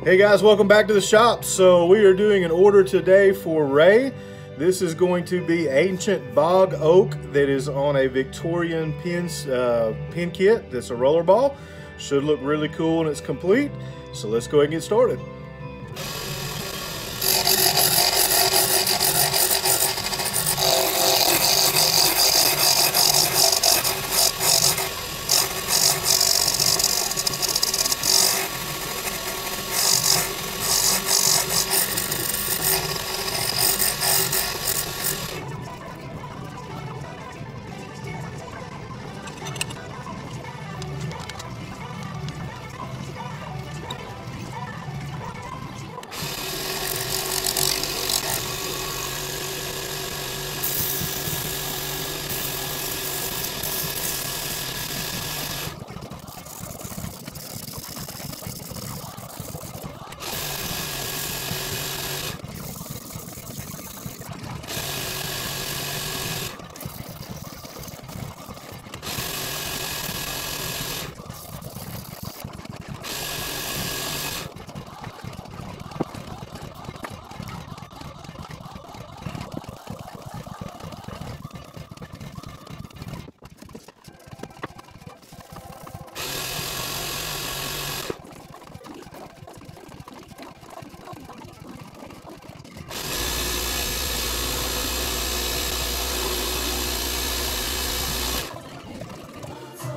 Hey guys, welcome back to the shop. So we are doing an order today for Ray. This is going to be ancient bog oak that is on a Victorian pin kit. That's a roller ball. Should look really cool when it's complete. So let's go ahead and get started.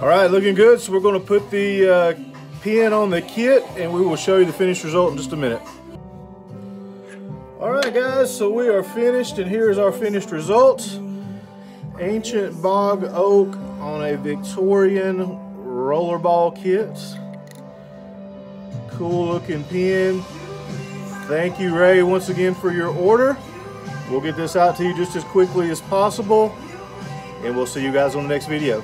All right, looking good. So we're going to put the pin on the kit and we will show you the finished result in just a minute. All right guys, so we are finished and here's our finished result. Ancient bog oak on a Victorian rollerball kit. Cool looking pin. Thank you, Ray, once again for your order. We'll get this out to you just as quickly as possible and we'll see you guys on the next video.